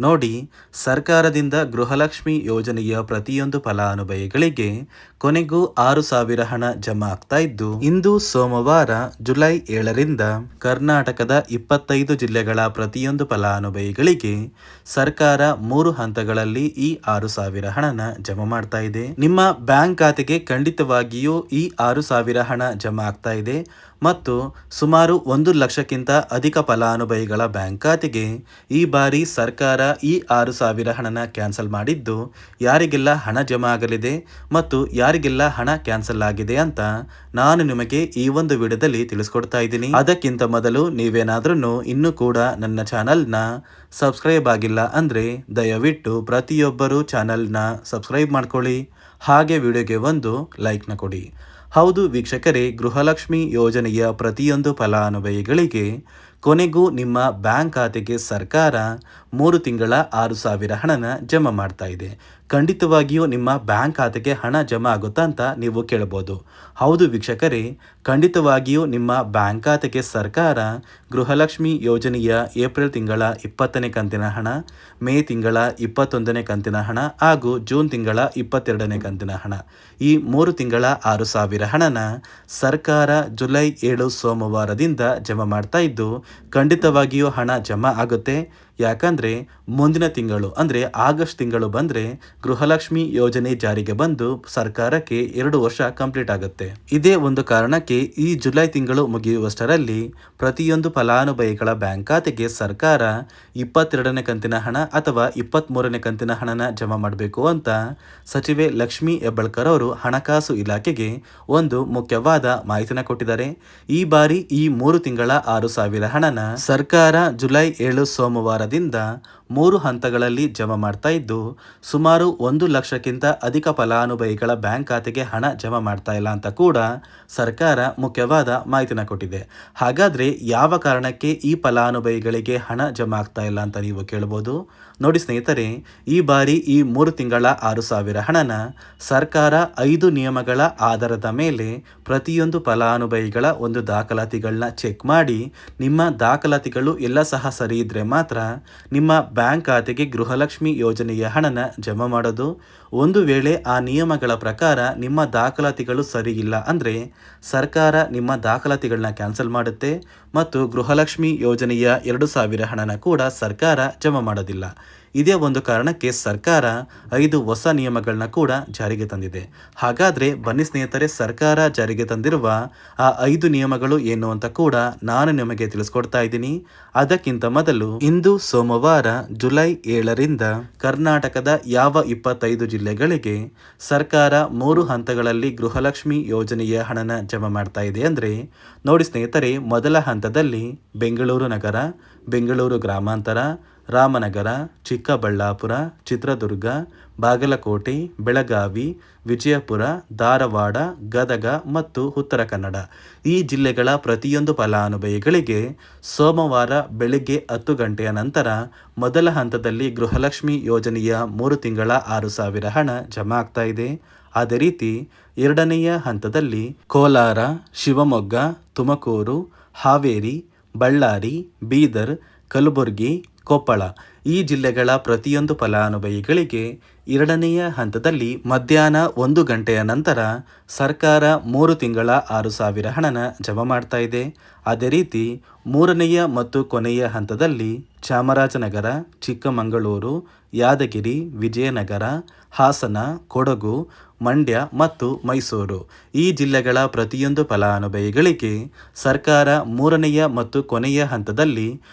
ನೋಡಿ, ಸರ್ಕಾರದಿಂದ ಗೃಹಲಕ್ಷ್ಮಿ ಯೋಜನೆಯ ಪ್ರತಿಯೊಂದು ಫಲಾನುಭವಿಗಳಿಗೆ ಕೊನೆಗೂ 6,000 ಹಣ ಜಮಾ ಆಗ್ತಾ ಇದ್ದು, ಇಂದು ಸೋಮವಾರ ಜುಲೈ 7ರಿಂದ ಕರ್ನಾಟಕದ 25 ಜಿಲ್ಲೆಗಳ ಪ್ರತಿಯೊಂದು ಫಲಾನುಭವಿಗಳಿಗೆ ಸರ್ಕಾರ 3 ಹಂತಗಳಲ್ಲಿ ಈ 6,000 ಹಣನ ಜಮಾ ಮಾಡ್ತಾ ಇದೆ. ನಿಮ್ಮ ಬ್ಯಾಂಕ್ ಖಾತೆಗೆ ಖಂಡಿತವಾಗಿಯೂ ಈ 6,000 ಹಣ ಜಮಾ ಆಗ್ತಾ ಇದೆ ಮತ್ತು ಸುಮಾರು 1 ಲಕ್ಷಕ್ಕಿಂತ ಅಧಿಕ ಫಲಾನುಭವಿಗಳ ಬ್ಯಾಂಕ್ ಖಾತೆಗೆ ಈ ಬಾರಿ ಸರ್ಕಾರ ಈ 6,000 ಹಣನ ಕ್ಯಾನ್ಸಲ್ ಮಾಡಿದ್ದು, ಯಾರಿಗೆಲ್ಲ ಹಣ ಜಮಾ ಆಗಲಿದೆ ಮತ್ತು ಯಾರಿಗೆಲ್ಲ ಹಣ ಕ್ಯಾನ್ಸಲ್ ಆಗಿದೆ ಅಂತ ನಾನು ನಿಮಗೆ ಈ ಒಂದು ವಿಡಿಯೋದಲ್ಲಿ ತಿಳಿಸ್ಕೊಡ್ತಾ ಇದ್ದೀನಿ. ಅದಕ್ಕಿಂತ ಮೊದಲು ನೀವೇನಾದ್ರೂ ಇನ್ನೂ ಕೂಡ ನನ್ನ ಚಾನಲ್ನ ಸಬ್ಸ್ಕ್ರೈಬ್ ಆಗಿಲ್ಲ ಅಂದರೆ ದಯವಿಟ್ಟು ಪ್ರತಿಯೊಬ್ಬರು ಚಾನಲ್ನ ಸಬ್ಸ್ಕ್ರೈಬ್ ಮಾಡ್ಕೊಳ್ಳಿ, ಹಾಗೆ ವಿಡಿಯೋಗೆ ಒಂದು ಲೈಕ್ನ ಕೊಡಿ. ಹೌದು ವೀಕ್ಷಕರೇ, ಗೃಹಲಕ್ಷ್ಮಿ ಯೋಜನೆಯ ಪ್ರತಿಯೊಂದು ಫಲಾನುಭವಿಗಳಿಗೆ ಕೊನೆಗೂ ನಿಮ್ಮ ಬ್ಯಾಂಕ್ ಖಾತೆಗೆ ಸರ್ಕಾರ 3 ತಿಂಗಳ 6,000 ಹಣನ ಜಮಾ ಮಾಡ್ತಾ ಇದೆ. ಖಂಡಿತವಾಗಿಯೂ ನಿಮ್ಮ ಬ್ಯಾಂಕ್ ಖಾತೆಗೆ ಹಣ ಜಮಾ ಆಗುತ್ತಾ ಅಂತ ನೀವು ಕೇಳಬಹುದು. ಹೌದು ವೀಕ್ಷಕರೇ, ಖಂಡಿತವಾಗಿಯೂ ನಿಮ್ಮ ಬ್ಯಾಂಕ್ ಖಾತೆಗೆ ಸರ್ಕಾರ ಗೃಹಲಕ್ಷ್ಮಿ ಯೋಜನೆಯ ಏಪ್ರಿಲ್ ತಿಂಗಳ 20ನೇ ಕಂತಿನ ಹಣ, ಮೇ ತಿಂಗಳ 21ನೇ ಕಂತಿನ ಹಣ ಹಾಗೂ ಜೂನ್ ತಿಂಗಳ 22ನೇ ಕಂತಿನ ಹಣ, ಈ 3 ತಿಂಗಳ 6,000 ಹಣನ ಸರ್ಕಾರ ಜುಲೈ 7 ಸೋಮವಾರದಿಂದ ಜಮಾ ಮಾಡ್ತಾ ಇದ್ದು, ಖಂಡಿತವಾಗಿಯೂ ಹಣ ಜಮಾ ಆಗುತ್ತೆ. ಯಾಕಂದರೆ ಮುಂದಿನ ತಿಂಗಳು ಅಂದರೆ ಆಗಸ್ಟ್ ತಿಂಗಳು ಬಂದರೆ ಗೃಹಲಕ್ಷ್ಮಿ ಯೋಜನೆ ಜಾರಿಗೆ ಬಂದು ಸರ್ಕಾರಕ್ಕೆ 2 ವರ್ಷ ಕಂಪ್ಲೀಟ್ ಆಗುತ್ತೆ. ಇದೇ ಒಂದು ಕಾರಣಕ್ಕೆ ಈ ಜುಲೈ ತಿಂಗಳು ಮುಗಿಯುವಷ್ಟರಲ್ಲಿ ಪ್ರತಿಯೊಂದು ಫಲಾನುಭವಿಗಳ ಬ್ಯಾಂಕ್ ಖಾತೆಗೆ ಸರ್ಕಾರ 22ನೇ ಕಂತಿನ ಹಣ ಅಥವಾ 23ನೇ ಕಂತಿನ ಹಣನ ಜಮಾ ಮಾಡಬೇಕು ಅಂತ ಸಚಿವೆ ಲಕ್ಷ್ಮೀ ಹೆಬ್ಬಾಳ್ಕರ್ ಅವರು ಹಣಕಾಸು ಇಲಾಖೆಗೆ ಒಂದು ಮುಖ್ಯವಾದ ಮಾಹಿತಿನ ಕೊಟ್ಟಿದ್ದಾರೆ. ಈ ಬಾರಿ ಈ 3 ತಿಂಗಳ 6,000 ಹಣನ ಸರ್ಕಾರ ಜುಲೈ 7 ಸೋಮವಾರದಿಂದ 3 ಹಂತಗಳಲ್ಲಿ ಜಮಾ ಮಾಡ್ತಾ ಇದ್ದು, ಸುಮಾರು 1 ಲಕ್ಷಕ್ಕಿಂತ ಅಧಿಕ ಫಲಾನುಭವಿಗಳ ಬ್ಯಾಂಕ್ ಖಾತೆಗೆ ಹಣ ಜಮಾ ಮಾಡ್ತಾ ಇಲ್ಲ ಅಂತ ಕೂಡ ಸರ್ಕಾರ ಮುಖ್ಯವಾದ ಮಾಹಿತಿನ ಕೊಟ್ಟಿದೆ. ಹಾಗಾದರೆ ಯಾವ ಕಾರಣಕ್ಕೆ ಈ ಫಲಾನುಭವಿಗಳಿಗೆ ಹಣ ಜಮಾ ಆಗ್ತಾ ಇಲ್ಲ ಅಂತ ನೀವು ಕೇಳಬಹುದು. ನೋಡಿ ಸ್ನೇಹಿತರೆ, ಈ ಬಾರಿ ಈ 3 ತಿಂಗಳ 6,000 ಹಣನ ಸರ್ಕಾರ 5 ನಿಯಮಗಳ ಆಧಾರದ ಮೇಲೆ ಪ್ರತಿಯೊಂದು ಫಲಾನುಭವಿಗಳ ಒಂದು ದಾಖಲಾತಿಗಳನ್ನ ಚೆಕ್ ಮಾಡಿ, ನಿಮ್ಮ ದಾಖಲಾತಿಗಳು ಎಲ್ಲ ಸಹ ಸರಿ ಇದ್ರೆ ಮಾತ್ರ ನಿಮ್ಮ ಬ್ಯಾಂಕ್ ಖಾತೆಗೆ ಗೃಹಲಕ್ಷ್ಮಿ ಯೋಜನೆಯ ಹಣನ ಜಮಾ ಮಾಡೋದು. ಒಂದು ವೇಳೆ ಆ ನಿಯಮಗಳ ಪ್ರಕಾರ ನಿಮ್ಮ ದಾಖಲಾತಿಗಳು ಸರಿ ಇಲ್ಲ ಅಂದರೆ ಸರ್ಕಾರ ನಿಮ್ಮ ದಾಖಲಾತಿಗಳನ್ನ ಕ್ಯಾನ್ಸಲ್ ಮಾಡುತ್ತೆ ಮತ್ತು ಗೃಹಲಕ್ಷ್ಮಿ ಯೋಜನೆಯ 2,000 ಹಣನ ಕೂಡ ಸರ್ಕಾರ ಜಮಾ ಮಾಡೋದಿಲ್ಲ. ಇದೇ ಒಂದು ಕಾರಣಕ್ಕೆ ಸರ್ಕಾರ 5 ಹೊಸ ನಿಯಮಗಳನ್ನ ಕೂಡ ಜಾರಿಗೆ ತಂದಿದೆ. ಹಾಗಾದರೆ ಬನ್ನಿ ಸ್ನೇಹಿತರೆ, ಸರ್ಕಾರ ಜಾರಿಗೆ ತಂದಿರುವ ಆ 5 ನಿಯಮಗಳು ಏನು ಅಂತ ಕೂಡ ನಾನು ನಿಮಗೆ ತಿಳಿಸ್ಕೊಡ್ತಾ ಇದ್ದೀನಿ. ಅದಕ್ಕಿಂತ ಮೊದಲು ಇಂದು ಸೋಮವಾರ ಜುಲೈ 7ರಿಂದ ಕರ್ನಾಟಕದ ಯಾವ 25 ಜಿಲ್ಲೆಗಳಿಗೆ ಸರ್ಕಾರ 3 ಹಂತಗಳಲ್ಲಿ ಗೃಹಲಕ್ಷ್ಮಿ ಯೋಜನೆಯ ಹಣನ ಜಮಾ ಮಾಡ್ತಾ ಇದೆ ಅಂದರೆ, ನೋಡಿ ಸ್ನೇಹಿತರೆ, ಮೊದಲ ಹಂತದಲ್ಲಿ ಬೆಂಗಳೂರು ನಗರ, ಬೆಂಗಳೂರು ಗ್ರಾಮಾಂತರ, ರಾಮನಗರ, ಚಿಕ್ಕಬಳ್ಳಾಪುರ, ಚಿತ್ರದುರ್ಗ, ಬಾಗಲಕೋಟೆ, ಬೆಳಗಾವಿ, ವಿಜಯಪುರ, ಧಾರವಾಡ, ಗದಗ ಮತ್ತು ಉತ್ತರ ಕನ್ನಡ ಈ ಜಿಲ್ಲೆಗಳ ಪ್ರತಿಯೊಂದು ಫಲಾನುಭವಿಗಳಿಗೆ ಸೋಮವಾರ ಬೆಳಗ್ಗೆ 10 ಗಂಟೆಯ ನಂತರ ಮೊದಲ ಹಂತದಲ್ಲಿ ಗೃಹಲಕ್ಷ್ಮಿ ಯೋಜನೆಯ 3 ತಿಂಗಳ 6,000 ಹಣ ಜಮಾ ಆಗ್ತಾ ಇದೆ. ಅದೇ ರೀತಿ ಎರಡನೆಯ ಹಂತದಲ್ಲಿ ಕೋಲಾರ, ಶಿವಮೊಗ್ಗ, ತುಮಕೂರು, ಹಾವೇರಿ, ಬಳ್ಳಾರಿ, ಬೀದರ್, ಕಲಬುರಗಿ, ಕೊಪ್ಪಳ ಈ ಜಿಲ್ಲೆಗಳ ಪ್ರತಿಯೊಂದು ಫಲಾನುಭವಿಗಳಿಗೆ ಎರಡನೆಯ ಹಂತದಲ್ಲಿ ಮಧ್ಯಾಹ್ನ 1 ಗಂಟೆಯ ನಂತರ ಸರ್ಕಾರ 3 ತಿಂಗಳ 6,000 ಹಣನ ಜಮಾ ಮಾಡ್ತಾ ಇದೆ. ಅದೇ ರೀತಿ ಮೂರನೆಯ ಮತ್ತು ಕೊನೆಯ ಹಂತದಲ್ಲಿ ಚಾಮರಾಜನಗರ, ಚಿಕ್ಕಮಗಳೂರು, ಯಾದಗಿರಿ, ವಿಜಯನಗರ, ಹಾಸನ, ಕೊಡಗು, ಮಂಡ್ಯ ಮತ್ತು ಮೈಸೂರು ಈ ಜಿಲ್ಲೆಗಳ ಪ್ರತಿಯೊಂದು ಫಲಾನುಭವಿಗಳಿಗೆ ಸರ್ಕಾರ ಮೂರನೆಯ ಮತ್ತು ಕೊನೆಯ ಹಂತದಲ್ಲಿ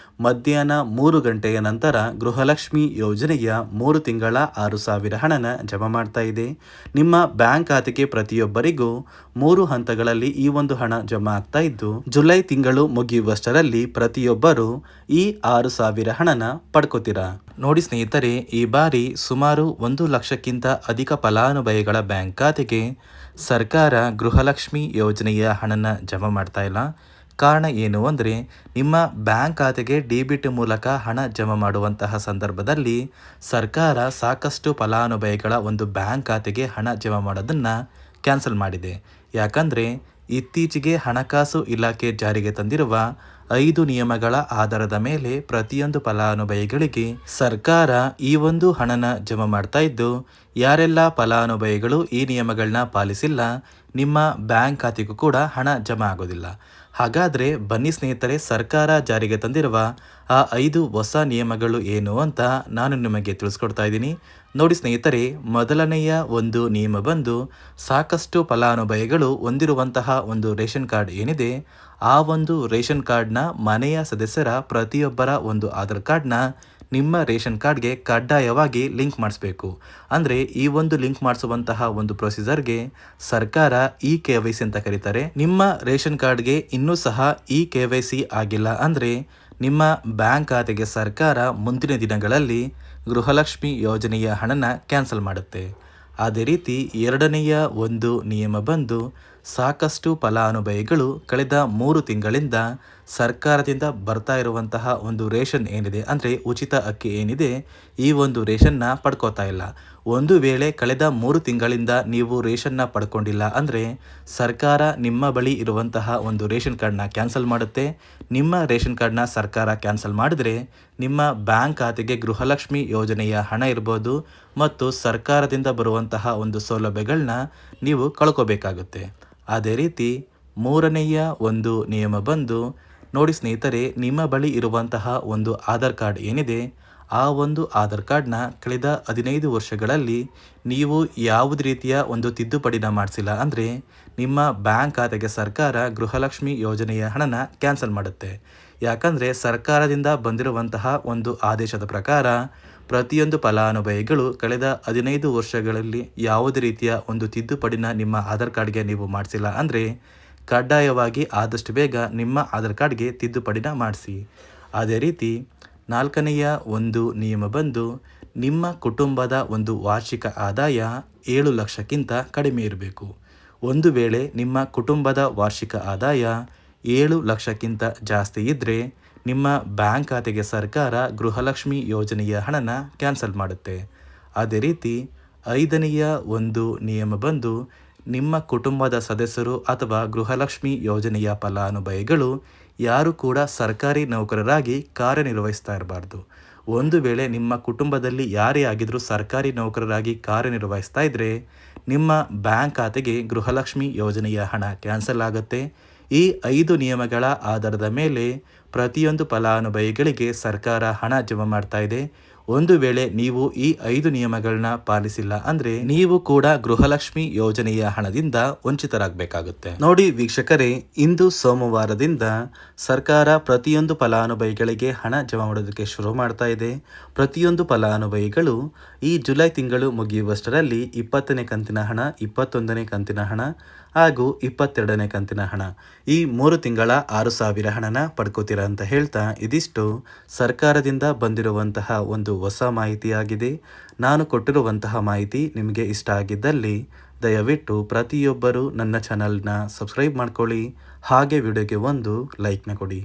ಮಧ್ಯಾಹ್ನ 3 ಗಂಟೆಯ ನಂತರ ಗೃಹಲಕ್ಷ್ಮಿ ಯೋಜನೆಯ 3 ತಿಂಗಳ 6,000 ಹಣನ ಜಮಾ ಮಾಡ್ತಾ ಇದೆ. ನಿಮ್ಮ ಬ್ಯಾಂಕ್ ಖಾತೆಗೆ ಪ್ರತಿಯೊಬ್ಬರಿಗೂ 3 ಹಂತಗಳಲ್ಲಿ ಈ ಒಂದು ಹಣ ಜಮಾ ಆಗ್ತಾ ಇದ್ದು, ಜುಲೈ ತಿಂಗಳು ಮುಗಿಯುವಷ್ಟರಲ್ಲಿ ಪ್ರತಿಯೊಬ್ಬರು ಈ 6,000 ಹಣನ ಪಡ್ಕೋತೀರಾ. ನೋಡಿ ಸ್ನೇಹಿತರೆ, ಈ ಬಾರಿ ಸುಮಾರು 1 ಲಕ್ಷಕ್ಕಿಂತ ಅಧಿಕ ಫಲಾನುಭವಿಗಳ ಬ್ಯಾಂಕ್ ಖಾತೆಗೆ ಸರ್ಕಾರ ಗೃಹಲಕ್ಷ್ಮಿ ಯೋಜನೆಯ ಹಣನ ಜಮಾ ಮಾಡ್ತಾ ಇಲ್ಲ. ಕಾರಣ ಏನು ಅಂದರೆ, ನಿಮ್ಮ ಬ್ಯಾಂಕ್ ಖಾತೆಗೆ ಡೆಬಿಟ್ ಮೂಲಕ ಹಣ ಜಮಾ ಮಾಡುವಂತಹ ಸಂದರ್ಭದಲ್ಲಿ ಸರ್ಕಾರ ಸಾಕಷ್ಟು ಫಲಾನುಭವಿಗಳ ಒಂದು ಬ್ಯಾಂಕ್ ಖಾತೆಗೆ ಹಣ ಜಮಾ ಮಾಡೋದನ್ನು ಕ್ಯಾನ್ಸಲ್ ಮಾಡಿದೆ. ಯಾಕಂದರೆ ಇತ್ತೀಚೆಗೆ ಹಣಕಾಸು ಇಲಾಖೆ ಜಾರಿಗೆ ತಂದಿರುವ 5 ನಿಯಮಗಳ ಆಧಾರದ ಮೇಲೆ ಪ್ರತಿಯೊಂದು ಫಲಾನುಭವಿಗಳಿಗೆ ಸರ್ಕಾರ ಈ ಒಂದು ಹಣನ ಜಮಾ ಮಾಡ್ತಾ ಇದ್ದು, ಯಾರೆಲ್ಲ ಫಲಾನುಭವಿಗಳು ಈ ನಿಯಮಗಳನ್ನ ಪಾಲಿಸಿಲ್ಲ, ನಿಮ್ಮ ಬ್ಯಾಂಕ್ ಖಾತೆಗೂ ಕೂಡ ಹಣ ಜಮಾ ಆಗೋದಿಲ್ಲ. ಹಾಗಾದರೆ ಬನ್ನಿ ಸ್ನೇಹಿತರೆ, ಸರ್ಕಾರ ಜಾರಿಗೆ ತಂದಿರುವ ಆ 5 ಹೊಸ ನಿಯಮಗಳು ಏನು ಅಂತ ನಾನು ನಿಮಗೆ ತಿಳಿಸ್ಕೊಡ್ತಾ ಇದ್ದೀನಿ. ನೋಡಿ ಸ್ನೇಹಿತರೆ, ಮೊದಲನೆಯ ಒಂದು ನಿಯಮ ಬಂದು, ಸಾಕಷ್ಟು ಫಲಾನುಭವಿಗಳು ಹೊಂದಿರುವಂತಹ ಒಂದು ರೇಷನ್ ಕಾರ್ಡ್ ಏನಿದೆ, ಆ ಒಂದು ರೇಷನ್ ಕಾರ್ಡ್ನ ಮನೆಯ ಸದಸ್ಯರ ಪ್ರತಿಯೊಬ್ಬರ ಒಂದು ಆಧಾರ್ ಕಾರ್ಡ್ನ ನಿಮ್ಮ ರೇಷನ್ ಕಾರ್ಡ್ಗೆ ಕಡ್ಡಾಯವಾಗಿ ಲಿಂಕ್ ಮಾಡಿಸ್ಬೇಕು. ಅಂದರೆ ಈ ಒಂದು ಲಿಂಕ್ ಮಾಡಿಸುವಂತಹ ಒಂದು ಪ್ರೊಸೀಜರ್ಗೆ ಸರ್ಕಾರ KYC ಅಂತ ಕರೀತಾರೆ. ನಿಮ್ಮ ರೇಷನ್ ಕಾರ್ಡ್ಗೆ ಇನ್ನೂ ಸಹ KYC ಆಗಿಲ್ಲ ಅಂದರೆ ನಿಮ್ಮ ಬ್ಯಾಂಕ್ ಖಾತೆಗೆ ಸರ್ಕಾರ ಮುಂದಿನ ದಿನಗಳಲ್ಲಿ ಗೃಹಲಕ್ಷ್ಮಿ ಯೋಜನೆಯ ಹಣನ ಕ್ಯಾನ್ಸಲ್ ಮಾಡುತ್ತೆ. ಅದೇ ರೀತಿ ಎರಡನೆಯ ಒಂದು ನಿಯಮ ಬಂದು, ಸಾಕಷ್ಟು ಫಲಾನುಭವಿಗಳು ಕಳೆದ 3 ತಿಂಗಳಿಂದ ಸರ್ಕಾರದಿಂದ ಬರ್ತಾ ಇರುವಂತಹ ಒಂದು ರೇಷನ್ ಏನಿದೆ, ಅಂದರೆ ಉಚಿತ ಅಕ್ಕಿ ಏನಿದೆ, ಈ ಒಂದು ರೇಷನ್ನ ಪಡ್ಕೋತಾ ಇಲ್ಲ. ಒಂದು ವೇಳೆ ಕಳೆದ 3 ತಿಂಗಳಿಂದ ನೀವು ರೇಷನ್ನ ಪಡ್ಕೊಂಡಿಲ್ಲ ಅಂದರೆ ಸರ್ಕಾರ ನಿಮ್ಮ ಬಳಿ ಇರುವಂತಹ ಒಂದು ರೇಷನ್ ಕಾರ್ಡ್ನ ಕ್ಯಾನ್ಸಲ್ ಮಾಡುತ್ತೆ. ನಿಮ್ಮ ರೇಷನ್ ಕಾರ್ಡ್ನ ಸರ್ಕಾರ ಕ್ಯಾನ್ಸಲ್ ಮಾಡಿದ್ರೆ ನಿಮ್ಮ ಬ್ಯಾಂಕ್ ಖಾತೆಗೆ ಗೃಹಲಕ್ಷ್ಮಿ ಯೋಜನೆಯ ಹಣ ಇರ್ಬೋದು ಮತ್ತು ಸರ್ಕಾರದಿಂದ ಬರುವಂತಹ ಒಂದು ಸೌಲಭ್ಯಗಳನ್ನ ನೀವು ಕಳ್ಕೋಬೇಕಾಗುತ್ತೆ. ಅದೇ ರೀತಿ ಮೂರನೆಯ ಒಂದು ನಿಯಮ ಬಂದು, ನೋಡಿ ಸ್ನೇಹಿತರೆ, ನಿಮ್ಮ ಬಳಿ ಇರುವಂತಹ ಒಂದು ಆಧಾರ್ ಕಾರ್ಡ್ ಏನಿದೆ, ಆ ಒಂದು ಆಧಾರ್ ಕಾರ್ಡ್ನ ಕಳೆದ 15 ವರ್ಷಗಳಲ್ಲಿ ನೀವು ಯಾವುದೇ ರೀತಿಯ ಒಂದು ತಿದ್ದುಪಡಿನ ಮಾಡಿಸಿಲ್ಲ ಅಂದರೆ ನಿಮ್ಮ ಬ್ಯಾಂಕ್ ಖಾತೆಗೆ ಸರ್ಕಾರ ಗೃಹಲಕ್ಷ್ಮಿ ಯೋಜನೆಯ ಹಣನ ಕ್ಯಾನ್ಸಲ್ ಮಾಡುತ್ತೆ. ಯಾಕಂದರೆ ಸರ್ಕಾರದಿಂದ ಬಂದಿರುವಂತಹ ಒಂದು ಆದೇಶದ ಪ್ರಕಾರ ಪ್ರತಿಯೊಂದು ಫಲಾನುಭವಿಗಳು ಕಳೆದ 15 ವರ್ಷಗಳಲ್ಲಿ ಯಾವುದೇ ರೀತಿಯ ಒಂದು ತಿದ್ದುಪಡಿನ ನಿಮ್ಮ ಆಧಾರ್ ಕಾರ್ಡ್ಗೆ ನೀವು ಮಾಡಿಸಿಲ್ಲ ಅಂದರೆ ಕಡ್ಡಾಯವಾಗಿ ಆದಷ್ಟು ಬೇಗ ನಿಮ್ಮ ಆಧಾರ್ ಕಾರ್ಡ್ಗೆ ತಿದ್ದುಪಡಿನ ಮಾಡಿಸಿ. ಅದೇ ರೀತಿ ನಾಲ್ಕನೆಯ ಒಂದು ನಿಯಮ ಬಂದು, ನಿಮ್ಮ ಕುಟುಂಬದ ಒಂದು ವಾರ್ಷಿಕ ಆದಾಯ 7 ಲಕ್ಷಕ್ಕಿಂತ ಕಡಿಮೆ ಇರಬೇಕು. ಒಂದು ವೇಳೆ ನಿಮ್ಮ ಕುಟುಂಬದ ವಾರ್ಷಿಕ ಆದಾಯ 7 ಲಕ್ಷಕ್ಕಿಂತ ಜಾಸ್ತಿ ಇದ್ದರೆ ನಿಮ್ಮ ಬ್ಯಾಂಕ್ ಖಾತೆಗೆ ಸರ್ಕಾರ ಗೃಹಲಕ್ಷ್ಮಿ ಯೋಜನೆಯ ಹಣನ ಕ್ಯಾನ್ಸಲ್ ಮಾಡುತ್ತೆ. ಅದೇ ರೀತಿ ಐದನೆಯ ಒಂದು ನಿಯಮ ಬಂದು, ನಿಮ್ಮ ಕುಟುಂಬದ ಸದಸ್ಯರು ಅಥವಾ ಗೃಹಲಕ್ಷ್ಮಿ ಯೋಜನೆಯ ಫಲಾನುಭವಿಗಳು ಯಾರು ಕೂಡ ಸರ್ಕಾರಿ ನೌಕರರಾಗಿ ಕಾರ್ಯನಿರ್ವಹಿಸ್ತಾ ಇರಬಾರ್ದು. ಒಂದು ವೇಳೆ ನಿಮ್ಮ ಕುಟುಂಬದಲ್ಲಿ ಯಾರೇ ಆಗಿದ್ರೂ ಸರ್ಕಾರಿ ನೌಕರರಾಗಿ ಕಾರ್ಯನಿರ್ವಹಿಸ್ತಾ ಇದ್ದರೆ ನಿಮ್ಮ ಬ್ಯಾಂಕ್ ಖಾತೆಗೆ ಗೃಹಲಕ್ಷ್ಮಿ ಯೋಜನೆಯ ಹಣ ಕ್ಯಾನ್ಸಲ್ ಆಗುತ್ತೆ. ಈ 5 ನಿಯಮಗಳ ಆಧಾರದ ಮೇಲೆ ಪ್ರತಿಯೊಂದು ಫಲಾನುಭವಿಗಳಿಗೆ ಸರ್ಕಾರ ಹಣ ಜಮಾ ಮಾಡ್ತಾ ಇದೆ. ಒಂದು ವೇಳೆ ನೀವು ಈ 5 ನಿಯಮಗಳನ್ನ ಪಾಲಿಸಿಲ್ಲ ಅಂದರೆ ನೀವು ಕೂಡ ಗೃಹಲಕ್ಷ್ಮಿ ಯೋಜನೆಯ ಹಣದಿಂದ ವಂಚಿತರಾಗಬೇಕಾಗುತ್ತೆ. ನೋಡಿ ವೀಕ್ಷಕರೇ, ಇಂದು ಸೋಮವಾರದಿಂದ ಸರ್ಕಾರ ಪ್ರತಿಯೊಂದು ಫಲಾನುಭವಿಗಳಿಗೆ ಹಣ ಜಮಾ ಮಾಡೋದಕ್ಕೆ ಶುರು ಮಾಡ್ತಾ ಇದೆ. ಪ್ರತಿಯೊಂದು ಫಲಾನುಭವಿಗಳು ಈ ಜುಲೈ ತಿಂಗಳು ಮುಗಿಯುವಷ್ಟರಲ್ಲಿ 20ನೇ ಕಂತಿನ ಹಣ, 21ನೇ ಕಂತಿನ ಹಣ ಹಾಗೂ 22ನೇ ಕಂತಿನ ಹಣ, ಈ 3 ತಿಂಗಳ 6,000 ಹಣನ ಪಡ್ಕೋತೀರ ಅಂತ ಹೇಳ್ತಾ, ಇದಿಷ್ಟು ಸರ್ಕಾರದಿಂದ ಬಂದಿರುವಂತಹ ಒಂದು ಹೊಸ ಮಾಹಿತಿಯಾಗಿದೆ. ನಾನು ಕೊಟ್ಟಿರುವಂತಹ ಮಾಹಿತಿ ನಿಮಗೆ ಇಷ್ಟ ಆಗಿದ್ದಲ್ಲಿ ದಯವಿಟ್ಟು ಪ್ರತಿಯೊಬ್ಬರು ನನ್ನ ಚಾನಲ್ನ ಸಬ್ಸ್ಕ್ರೈಬ್ ಮಾಡ್ಕೊಳ್ಳಿ, ಹಾಗೆ ವಿಡಿಯೋಗೆ ಒಂದು ಲೈಕ್ನ ಕೊಡಿ.